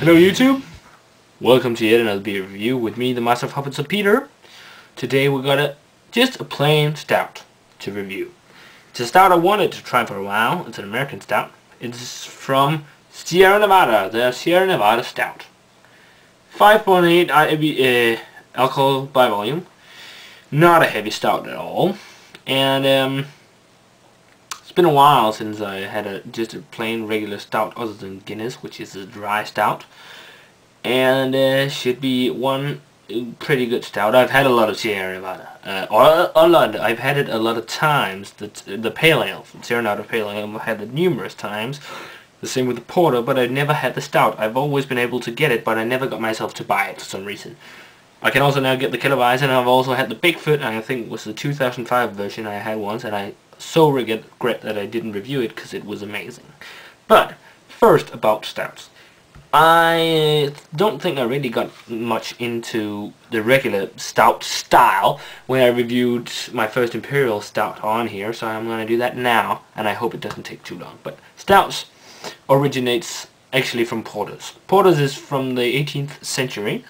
Hello YouTube, welcome to yet another beer review with me, the Master of Hobbits of Peter. Today we got just a plain stout to review. It's a stout I wanted to try for a while. It's an American stout. It's from Sierra Nevada, the Sierra Nevada Stout. 5.8 alcohol by volume. Not a heavy stout at all. And it's been a while since I had just a plain regular stout other than Guinness, which is a dry stout. And should be one pretty good stout. I've had a lot of Sierra Nevada. I've had it a lot of times. The Pale Ale, Sierra Nevada Pale Ale, I've had it numerous times. The same with the Porter, but I've never had the stout. I've always been able to get it, but I never got myself to buy it for some reason. I can also now get the Killer Weiss, and I've also had the Bigfoot, and I think it was the 2005 version I had once, and I so regret that I didn't review it because it was amazing. But first about stouts. I don't think I really got much into the regular stout style when I reviewed my first Imperial Stout on here, so I'm going to do that now, and I hope it doesn't take too long. But stouts originates actually from porters. Porters is from the 18th century,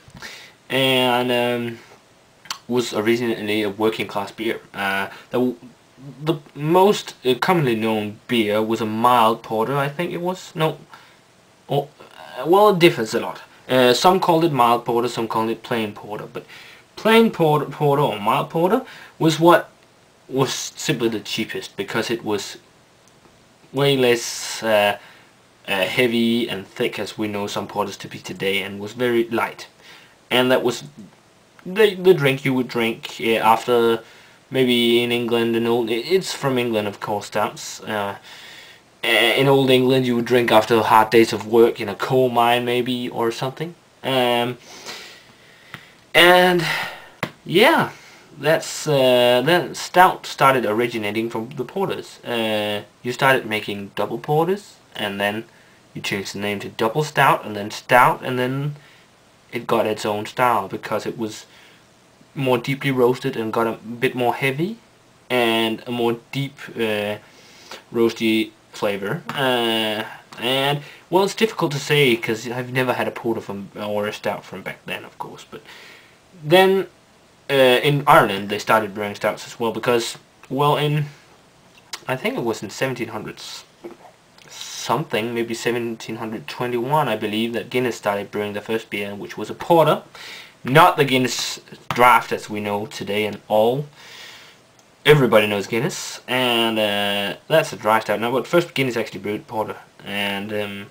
and was originally a working class beer. The most commonly known beer was a mild porter, I think it was. No, well, it differs a lot. Some called it mild porter, some called it plain porter. But plain porter or mild porter was what was simply the cheapest, because it was way less heavy and thick as we know some porters to be today, and was very light. And that was the drink you would drink after, maybe in England, it's from England, of course, stouts. In old England, you would drink after hard days of work in a coal mine, maybe, or something. And yeah, then stout started originating from the porters. You started making double porters, and then you changed the name to double stout, and then it got its own style because it was more deeply roasted and got a bit more heavy and a more deep roasty flavor. And well, it's difficult to say because I've never had a porter or a stout from back then, of course. But then in Ireland they started brewing stouts as well, because, well, I think it was in 1700s something, maybe 1721, I believe, that Guinness started brewing the first beer, which was a porter. Not the Guinness draft as we know today, and everybody knows Guinness, and that's a dry stout now. But first Guinness actually brewed porter, and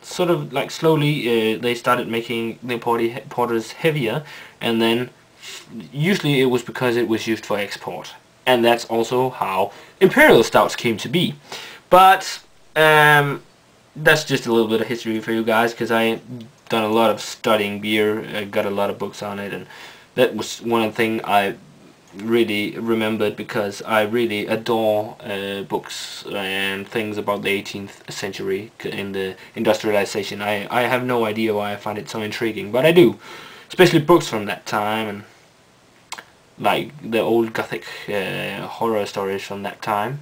sort of like slowly they started making the porters heavier, and then usually it was because it was used for export, and that's also how Imperial Stouts came to be. But that's just a little bit of history for you guys, because I done a lot of studying beer. I got a lot of books on it, and that was one of the things I really remembered, because I really adore books and things about the 18th century in the industrialization. I have no idea why I find it so intriguing, but I do, especially books from that time, and like the old Gothic horror stories from that time.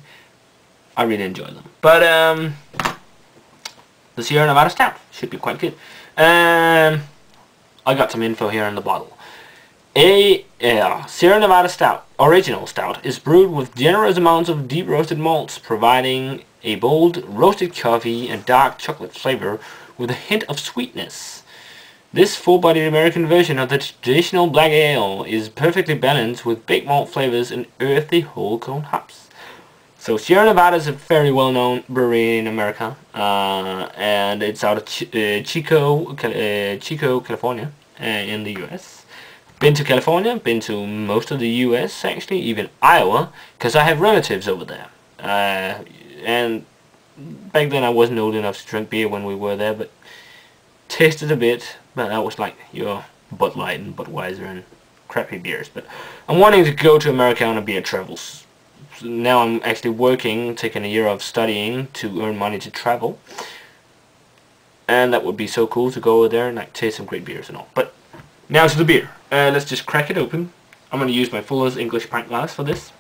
I really enjoy them. But the Sierra Nevada Stout should be quite good. I got some info here on the bottle. A Sierra Nevada Stout, original stout, is brewed with generous amounts of deep roasted malts, providing a bold roasted coffee and dark chocolate flavor with a hint of sweetness. This full-bodied American version of the traditional black ale is perfectly balanced with big malt flavors and earthy whole cone hops. So Sierra Nevada is a very well-known brewery in America, and it's out of Chico, California, in the U.S. Been to California, been to most of the U.S. actually, even Iowa, because I have relatives over there. And back then I wasn't old enough to drink beer when we were there, but tasted a bit. But that was like your Bud Light and Budweiser and crappy beers. But I'm wanting to go to America on a beer travels. Now I'm actually working, taking a year of studying to earn money to travel, and that would be so cool to go over there and like taste some great beers and all. But now to the beer. Let's just crack it open. I'm going to use my Fuller's English pint glass for this.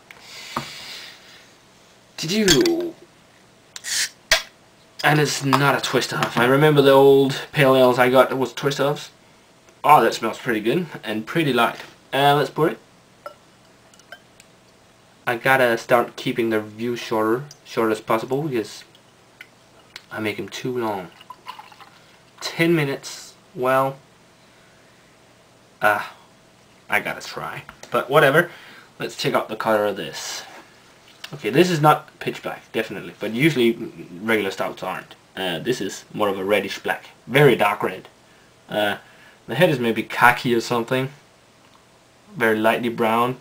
And it's not a twist off. I remember the old pale ales I got that was twist offs. Oh, that smells pretty good and pretty light. Let's pour it. I gotta start keeping the reviews short as possible because I make them too long. 10 minutes. Well, I gotta try. But whatever. Let's check out the color of this. Okay, this is not pitch black, definitely, but usually regular stouts aren't. This is more of a reddish black, very dark red. The head is maybe khaki or something, very lightly brown.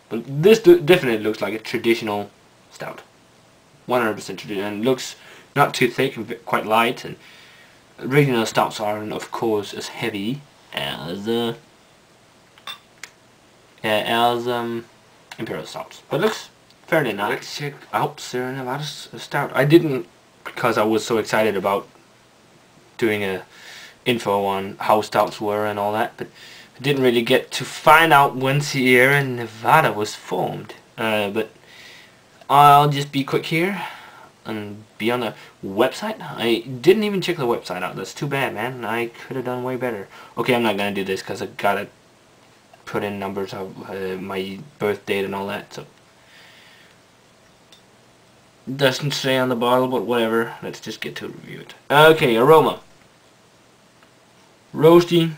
But this definitely looks like a traditional stout, 100% traditional, and looks not too thick and quite light. And regular stouts aren't, of course, as heavy as Imperial stouts, but looks fairly nice. Let's check out Sierra Nevada stout. I didn't, because I was so excited about doing a info on how stouts were and all that, but I didn't really get to find out when Sierra Nevada was formed. But I'll just be quick here and be on the website. I didn't even check the website out. That's too bad, man. I could have done way better. Okay, I'm not gonna do this because I gotta put in numbers of my birth date and all that, so doesn't say on the bottle, but whatever. Let's just get to review it. Okay, aroma. Roasty,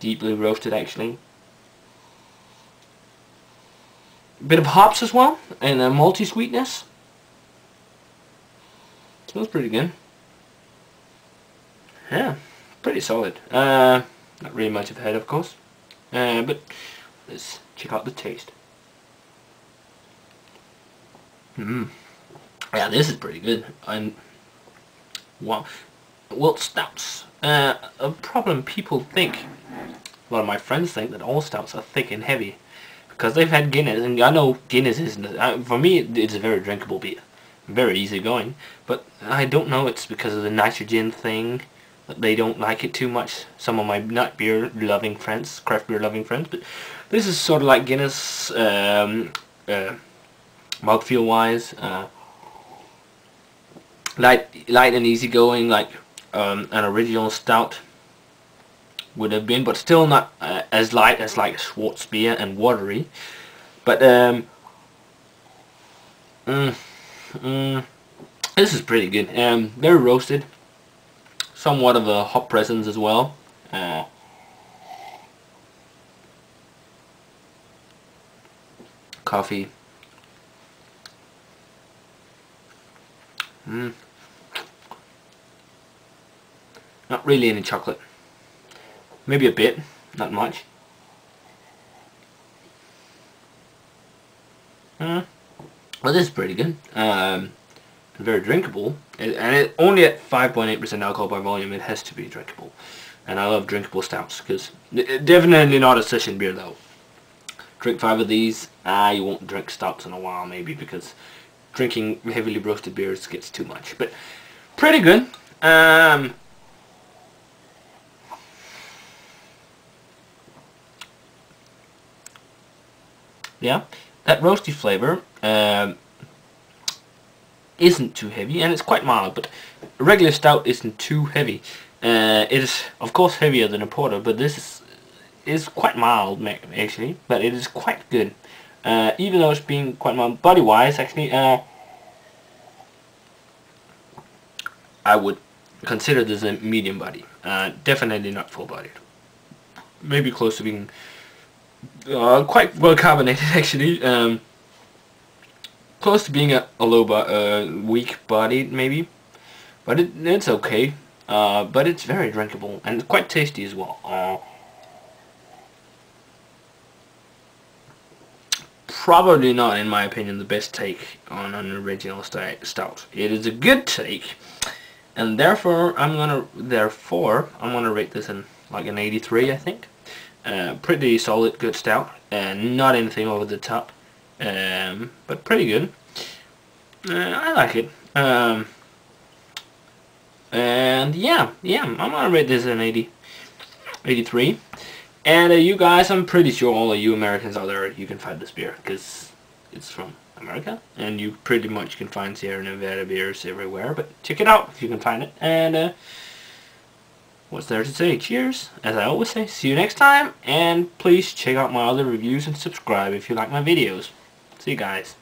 deeply roasted actually. Bit of hops as well, and a malty sweetness. Smells pretty good. Yeah, pretty solid. Not really much of a head, of course. But let's check out the taste. Yeah, this is pretty good. And wow, well, stouts. A problem people think. A lot of my friends think that all stouts are thick and heavy because they've had Guinness, and I know Guinness isn't. For me, it's a very drinkable beer, very easy going. But I don't know. It's because of the nitrogen thing. They don't like it too much. Some of my not beer loving friends, craft beer loving friends, but this is sort of like Guinness, mouthfeel wise, light and easy going, like an original stout would have been, but still not as light as like Schwartz beer and watery. But this is pretty good. Very roasted. Somewhat of a hop presence as well. Coffee. Not really any chocolate. Maybe a bit, not much. Well, this is pretty good. Very drinkable, and it only at 5.8% alcohol by volume. It has to be drinkable, and I love drinkable stouts because definitely not a session beer though. Drink 5 of these. You won't drink stouts in a while maybe because drinking heavily roasted beers gets too much, but pretty good. Yeah, that roasty flavor isn't too heavy, and it's quite mild, but a regular stout isn't too heavy. It is, of course, heavier than a porter, but this is quite mild, actually, but it is quite good. Even though it's being quite mild, body-wise, actually, I would consider this a medium body. Definitely not full-bodied. Maybe close to being quite well carbonated, actually. Close to being a low, weak bodied maybe, but it's okay. But it's very drinkable and quite tasty as well. Probably not, in my opinion, the best take on an original stout. It is a good take, and therefore I'm gonna rate this in like an 83, I think. Pretty solid, good stout, and not anything over the top. But pretty good. I like it. And yeah, I'm gonna rate this an 83. And you guys, I'm pretty sure all of you Americans out there, you can find this beer, because it's from America, and you pretty much can find Sierra Nevada beers everywhere, but check it out if you can find it. And what's there to say? Cheers, as I always say. See you next time, and please check out my other reviews and subscribe if you like my videos. See you guys.